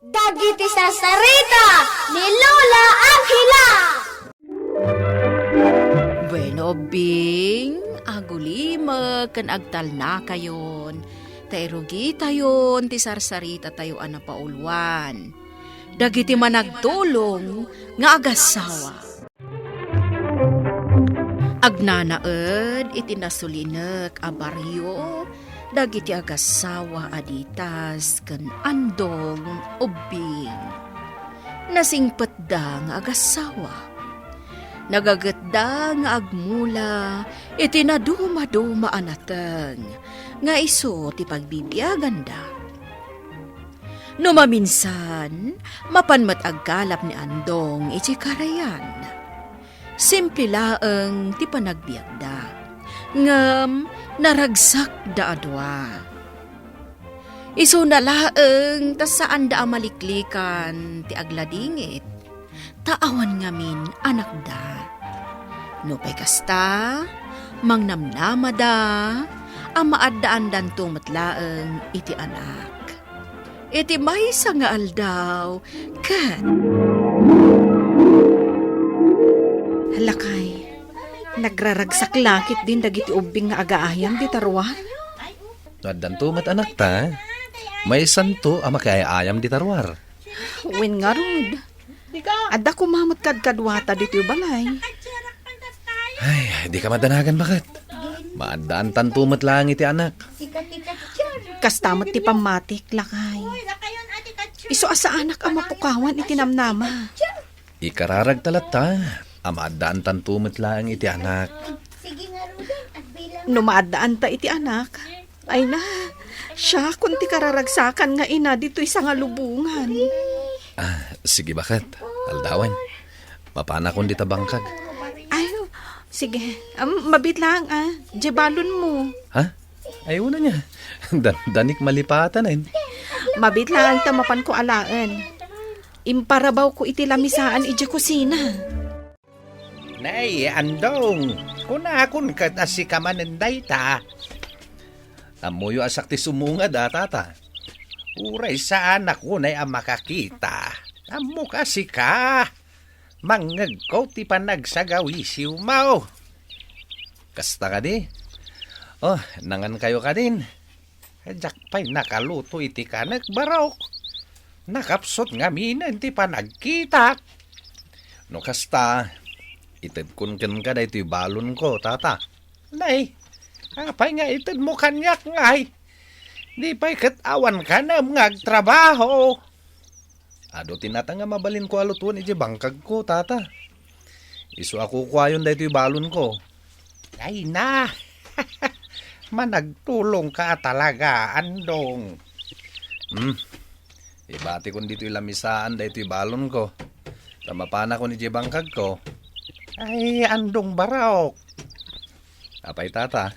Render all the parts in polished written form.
Dagiti sasarita ni Lola Angela. Bueno, Bing, agulima kan agtal na kayon. Tairugi tayon, ti sarsarita tayo ana paulwan. Dagiti managtulong nga agasawa. Agnanaed iti nasulinek a baryo, dagiti agasawa aditas ken andong ubing. Nasingpet da nga agasawa. Nagagatda nga agmula iti naduma-duma anateng nga iso ti pagbibiyagan da. Numaminsan, mapanmat agkalap ni andong iti karayan. Simple laeng ti panagbiagda, ngem naragsak da adwa. Isu na laeng tas saan da amaliklikan ti agladingit, taawan ngamin anak da. No pay kasta, mangnamnama da, ang maaddaan dan tumatlaeng iti anak. Iti maysa nga aldaw, kat. Halakay, nagraragsak lakit din dagiti ubing nga agaayam di tarwa. Addan tumat anak ta, may santo ang makaayam di tarwar. Wen nga rod. Adda kumamot kadkadwata dito yung balay. Ay, di ka madanagan bakit? Maandaan tantumat lang iti anak. Kastamot ti pamatik, lakay. Iso asa anak ang mapukawan iti namnama. Ikararag talat ta. Amaadaan tantumat lang iti anak. No maadaan ta iti anak, ay na, siya kunti kararagsakan nga ina dito isa nga lubungan. Sige bakit? Aldawan. Mapana kung di tabangkag. Ay, sige, mabit lang jebalon mo. Ha? Ayaw na niya. Danik malipatan eh. Mabit lang tamapan ko alaan. Imparabaw ko iti lamisaan iti kusina. Nay, andong, kunakon ka si kamanenday ta. Amuyo asak ti sumunga da tata. Uray sa anak ko na'y ang makakita. Amo kasi ka. Mangag ko ti panagsagawisiw mo. Kasta ka di. Oh, nangan kayo ka din. Kajak pa'y nakaluto iti ka nagbarok. Nakapsot nga minan ti panagkita. No kasta, ited kun ka da ito'y balon ko, tata. Nay, apay nga ited mo kanyak ngay. Di pa'y katawan ka na ngagtrabaho. Ado tinata nga mabalin ko alutuan iti bangkag ko, tata. Isu ako kwayon da ito'y balon ko. Ay na, managtulong ka talaga, andong. Ibati ko dito'y lamisaan da ito'y balon ko. Tamapana ko ni iti bangkag ko. Ay, andong barok. Apay tata.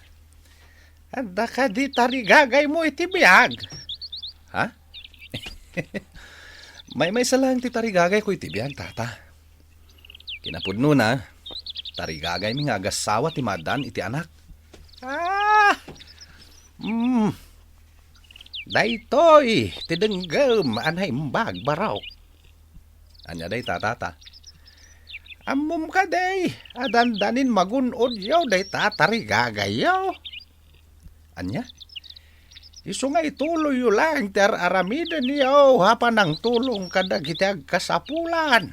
Anda ka di tarigagay mo iti biyag. Ha? may salang ti tarigagay ko iti biyag, tata. Kinapudno na, tarigagay mi nga agasawa ti madan iti anak. Daytoy, tidenggem anay mbag barok. Anya day tata. Amom ka day, adandanin magunod yaw day tatarigagay yaw. Anya? Isu nga ituloy yu lang ter aramiden yaw hapan ang tulong kadag iti agkasapulan.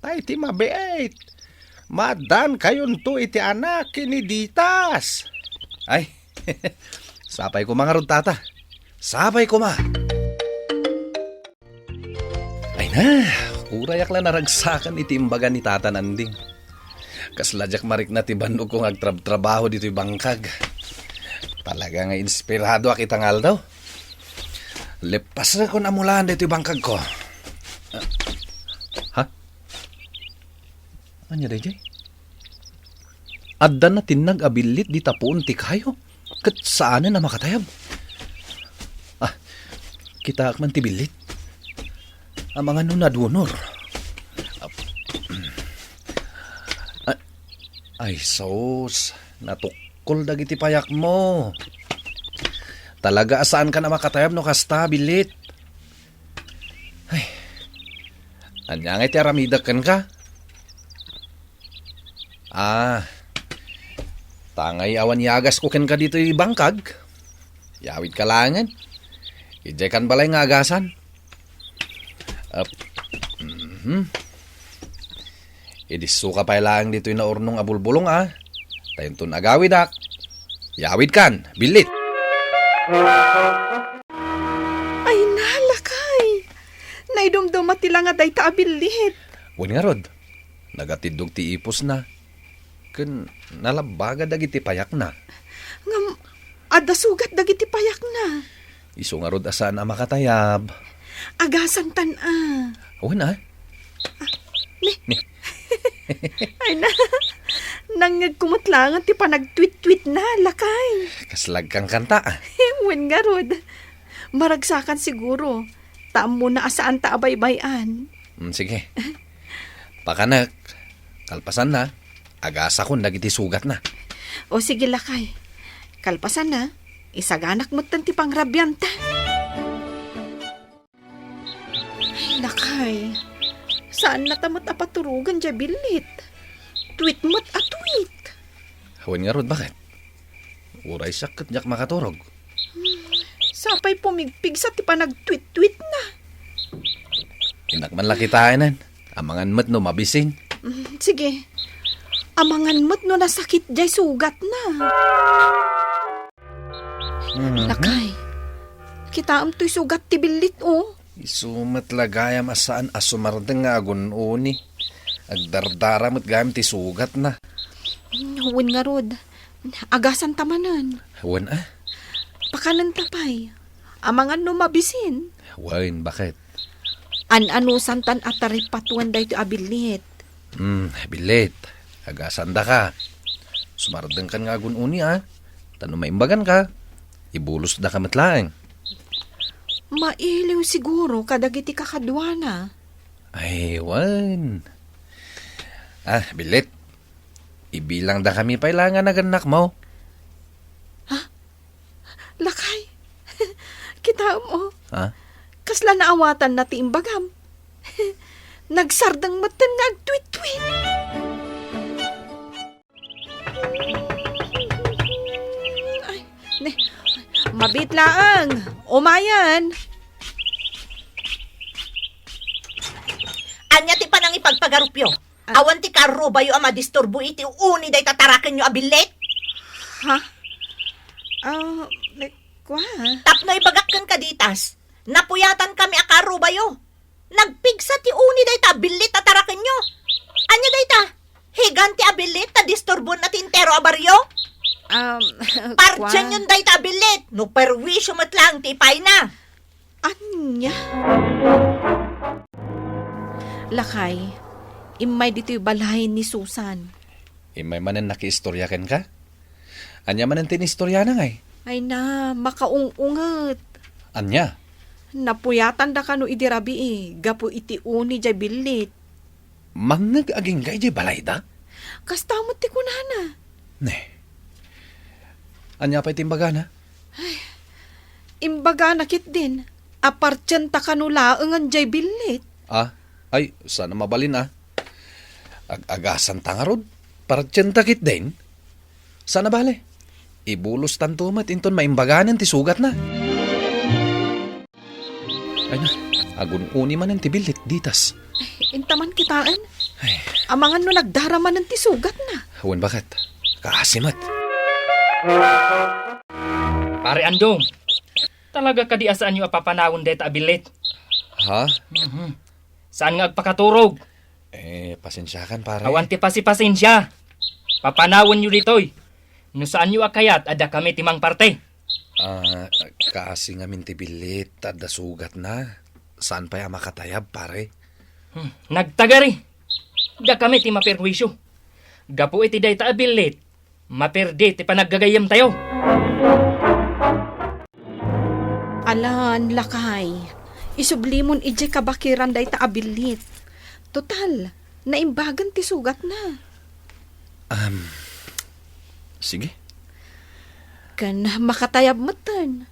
Tay ti mabeet. Madan kayon to iti anak kiniditas. Ay, sapay ko mga rod tata. Sapay ko ma. Ay na, urayak lang naragsakan iti imbaga ni tata nanding. Kasladyak marik na ti bandog kong agtrabaho dito'y bangkag. Talaga nga inspirado akita ngal daw. Lepas na ko namulaan dito'y bangkag ko. Ha? Anya day jay? Adda na tinag abilit di tapuon ti kayo. Kat saan na makatayab? Kita akman ti bilit. Ang mga nunadunor. Ay sos, natukol dagiti payak mo. Talaga saan ka na makatayab no kasta bilit? Anya nga ti aramidak kan ka? Tangay awan yagas ko ken ka dito bangkag. Yawid ka langan. Ijay kan balay nga agasan. Idiso ka pa lang dito na urnong abulbulong Tayon tun agawid Yawid kan, bilit. Ay nalakay. Naidumdum ti lang nga day ta abilit. Wen nga rod, nagatidog ti ipos na. Ken nalabaga dagiti payak na. Ngam, adasugat dagiti payak na. Iso nga rod asaan makatayab. Agasan tan-a. Wen Ay na, nangagkumutlangan ti pa nag-tweet-tweet na, lakay. Kaslag kang kanta Wen nga rod. Maragsakan siguro. Taam mo na asaan ta abaybayan. Sige. Pakanak, kalpasan na. Agasa ko dagiti sugat na. O sige, lakay. Kalpasan na. Isaganak mo ti pangrabyan ta. Ay, lakay. Saan na tamot apaturugan dya bilit? Tweet mo't a tweet. Wen nga rod, bakit? Uray sakit jak makaturog. Sapay pumigpig sa ti pa nag-tweet-tweet na. Inak man lakitaanan. Amangan mat no mabising. Sige. Amangan mo't no nasakit dya sugat na. Lakay. Kitaam to'y sugat ti bilit Isumat lagayam asaan asumardeng nga agun uni. Agdardara mo't gayam ti sugat na. Wen nga rod. Agasan tamanan. Wen Pakanan tapay. Amangan no mabisin. Wen, bakit? An-anusan tan atari patuan da ito abilit. Bilit. Agasanda ka. Sumardeng kan nga agun uni Tano maimbagan ka. Ibulos da ka matlaeng. Mailiw siguro kadagiti kakadwana. Ay, wan. Bilit. Ibilang da kami pailangan naganak mo. Lakay. Kita mo. Kasla naawatan na ti imbagam. Nagsardang matan nga ag-tweet-tweet. Ay, mabitlaang. Umayan. Anya ti pa nang ipagpagarupyo. Awan ti karo ba yu ama disturbo iti uni day tataraken nyo abilet? Ha? Kwa? Tapno ibagakkan kaditas. Napuyatan kami akaro ba yu. Nagpigsa ti uni day ta abilet tataraken nyo. Anya day ta? Higan ti abilet ta disturbo na tintero abaryo? Partyan yun day ta abilet. No perwisyo matlang ti ipay na. Anya? Lakay, imay dito'y balahin ni Susan. Imay manan nakiistoryakan ka? Anya manan tinistorya na ngay? Ay na, makaung-unget. Anya? Napuyatan da ka no idirabi gapo iti uni jay bilit. Mangag aging gay jay balay da? Kastamot ti kunana. Anya pa itimbaga na? Imbaga nakit din. Apartyan ta kanulaangan jay bilit. Ay, sana mabalin Ag-agasan tangarod. Partyan takit din. Sana bale. Ibulos tantumat inton maimbaganan ti sugat na. Ay na, agun uni man ang tibilit ditas. Intaman kitaan. Amangan no nagdaraman ng tisugat na. Huwag bakit? Kaasimat. Pare Andong, talaga kadi asaan nyo apapanawon deta abilit? Ha? Saan nga agpakaturog? Pasensyakan pare. Awan ti pasipasensya. Papanawon nyo ditoy. No saan nyo akayat, ada kami timang parte. Kaasi nga mintibilit, ada sugat na. Saan pa ya makatayab, pare? Nagtagari. Da kami ti mapirwisyo. Gapu iti day ta abilit. Mapirdi ti panaggagayam tayo. Alan, lakay. Isublimon ije kabakiran day ta abilit. Total, naimbagan ti sugat na. Sige. Kan makatayab matan.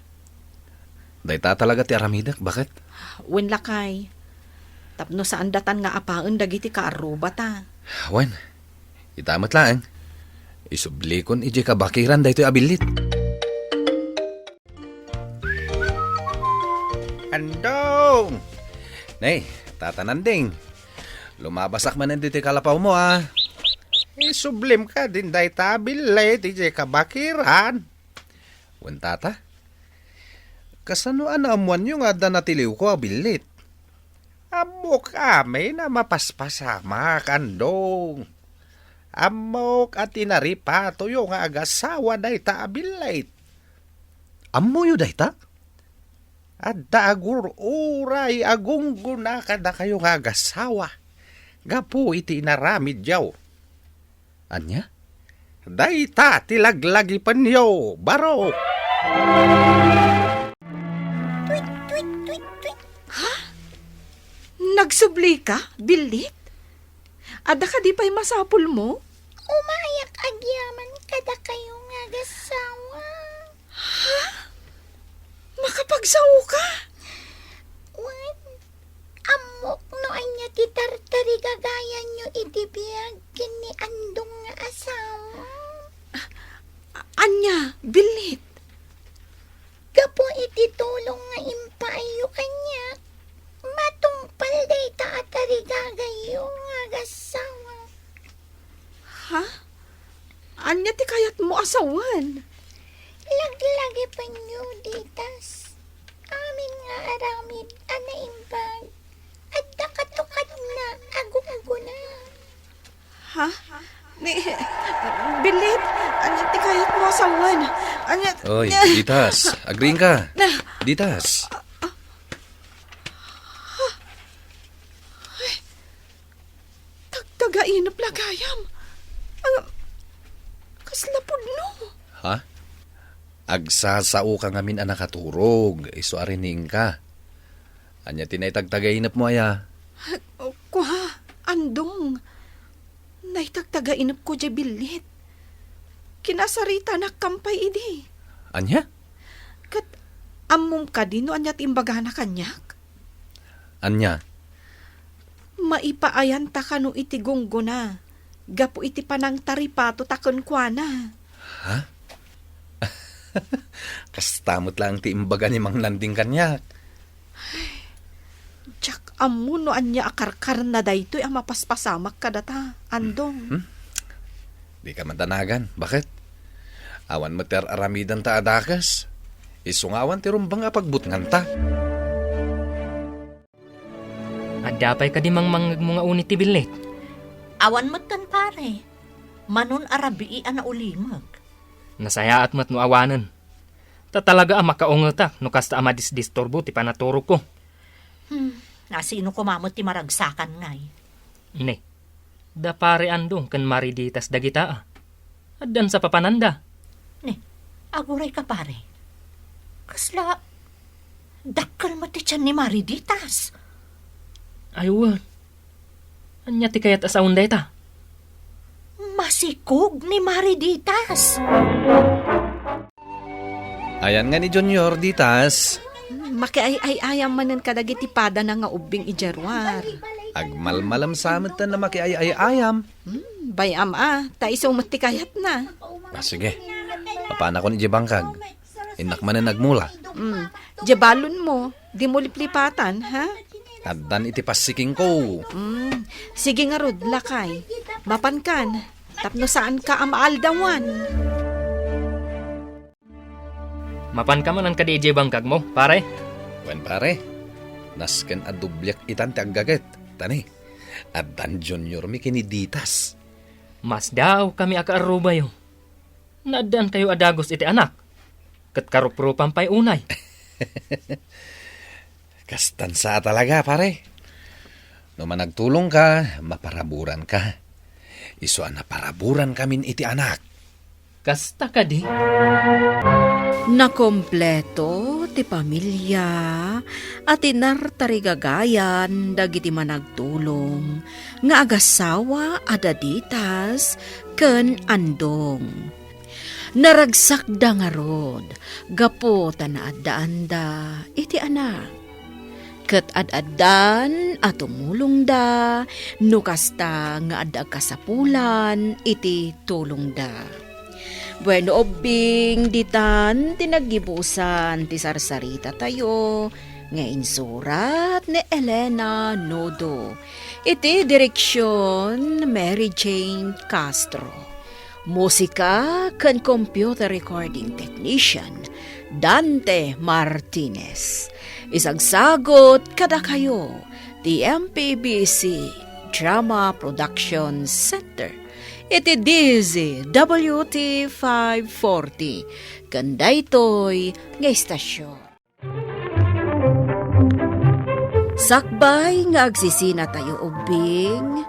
Dayta talaga ti aramidak, bakit? Wen lakay. Tapno saan datan nga apaan dagiti kaaruba ta. Wan, itamat lang. Isublikon ije kabakiran da ito'y abilit. Andong! Nay, tatananding. Lumabasak man dito'y kalapaw mo ah. Isublim ka din day tabilit, ije kabakiran. Wan tata, kasanuan na amuan yung ada natiliw ko abilit. Amok kami na mapaspasama, Kandong. Amok at inaripato yung agasawa day tabilit. Amo yu dayta? At dagur uray agunggo na kada kayo nga agasawa. Gapu iti inaramid yaw. Anya? Dayta tilaglagi panyo, baro. Nagsubli ka, Bilit? Ada ka di pa'y masapul mo? Umayak agyaman kada kayo nga gasawa. Makapagsaw ka? Wan, amok no anya ti tartari gagayan nyo itibiyag kini andong nga asawa. Anya, Bilit? Gapo iti tulong nga impaayo kanya. Matungpal day taatari gagayo nga gasawa. Ha? Anya ti kayat mo asawan? Laglagi pa nyo ditas. Amin nga aramid anaimbag. At nakatukat na agung-ago na. Ha? Bilit, anya ti kayat mo asawan? Anya... Oy, ditas. Agreeing ka. Ditas. Tagtagainap lagayam. Ang... Kaslapod no. Ha? Agsasao ka ngamin ang nakaturog. Iso arining ka. Anya tinay tagtagainap mo aya. Kuha, andong. Naitagtagainap ko di Bilit. Kinasarita na kampay idi. Anya? Kat amom ka din no anyat imbaga na kanyak. Anya? Maipaayan ta ka no iti gunggo na. Gapo iti panang taripato takon kwa na. Ha? Kastamot lang ti imbaga ni Mang Landing kanyak. Tsak amo no anya akarkar na daytoy ang mapaspasamak ka data. Andong. Di ka mantanagan. Bakit? Awan mo ter aramidan ta adakas. Isungawan ti rumbang apagbutngan ta. At dapay ka di mang mga unit ti Bilit. Awan mo't kan pare. Manon arabii na ulimag. Nasaya at mat no awanan. Ta talaga ang makaungatak no kasta ama disturbo ti panaturo ko. Nasino kumamot ti maragsakan ngay. Ne, da pare andong kan mariditas dagita. Addan sa papananda. Ne, aguray ka pare. Kasla, dakkal mo ti tiyan ni Mariditas. Aywan. Anya ti kayat asaun dayta. Masikog ni Mariditas. Ayan nga ni Junior, ditas. Makiay-ayam manen kadagiti pada na nga ubing ijarwar. Agmalmalam samet na makiay-ayam. Bayam ta isumot ti kayat na. Sige, papaana ko ni Jebangkag. Inak man na nagmula. Jabalon mo, di mo liplipatan, ha? Addan iti pasiking ko. Sige nga rod, lakay. Mapankan, tapno saan ka amaaldawan. Mapan ka man ang kadije bangkag mo, pare. Wen pare, nasken adublyak itan ti aggaget. Tani, addan Junior mi kiniditas. Mas daw kami akaaruba yung. Naaddan kayo adagos iti anak. Kat karuprupan pa'y unay. Kastansa talaga, pare. No man nagtulong ka, maparaburan ka. Iso na paraburan kamin iti anak. Kasta ka di. Nakompleto ti pamilya at inartarigagayan dagiti managtulong nga agasawa adaditas ken andong. Naragsakda nga rod, gapo ta naaddaanda iti anak. Ket ad-adan at tumulong da, nukasta nga adag kasapulan, iti tulong da. Bueno obing ditan tinagibusan ti sarsarita tayo, nga insurat ni Elena Nodo. Iti direksyon Mary Jane Castro. Musika kan computer recording technician Dante Martinez. Isagsagot kada kayo ti MPBC Drama Production Center. Iti DZWT 540 kanda ito'y nga istasyon. Sakbay nga agsisina tayo ubing,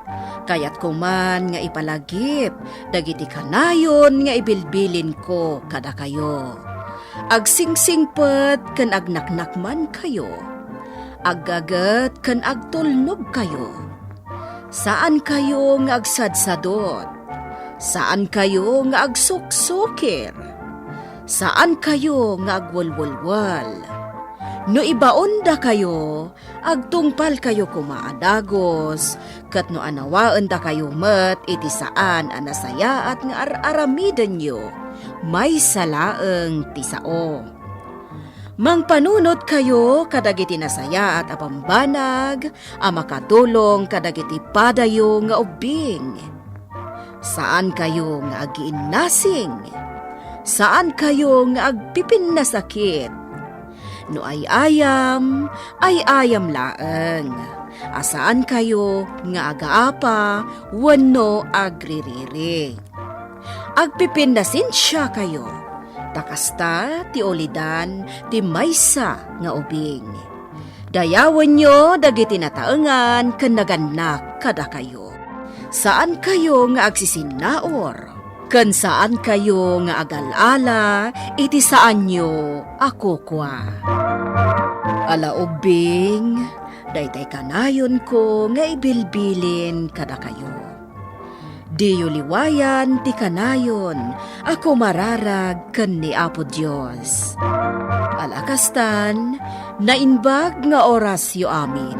kayat kuman nga ipalagip, dagiti kanayon nga ibilbilin ko kada kayo. Agsingsingpet kan agnaknakman kayo, aggagat kan agtulnog kayo. Saan kayo nga agsadsadot? Saan kayo nga agsuksukir? Saan kayo nga agwalwalwal? No ibaon da kayo, agtungpal kayo kumaadagos, kat no anawaan da kayo met iti saan anasaya at nga aramidan nyo, may salaeng tisao. Mangpanunod kayo kadagiti nasaya at apambanag, makatulong kadagiti padayo nga ubing. Saan kayo nga agiinnasing? Saan kayo nga agpipin na sakit? No ay ayam laeng. Asaan kayo nga agaapa, wano agririri. Agpipindasin siya kayo. Takasta ti olidan ti maysa nga ubing. Dayawan nyo dagiti nataengan ken naganak kada kayo. Saan kayo nga agsisinaor? Ken saan kayo nga agalala, iti saan nyo ako kwa. Ala ubing, daytay kanayon ko nga ibilbilin kada kayo. Diyo liwayan ti kanayon, ako mararag ken ni Apo Dios. Alakastan, nainbag nga oras yo amin.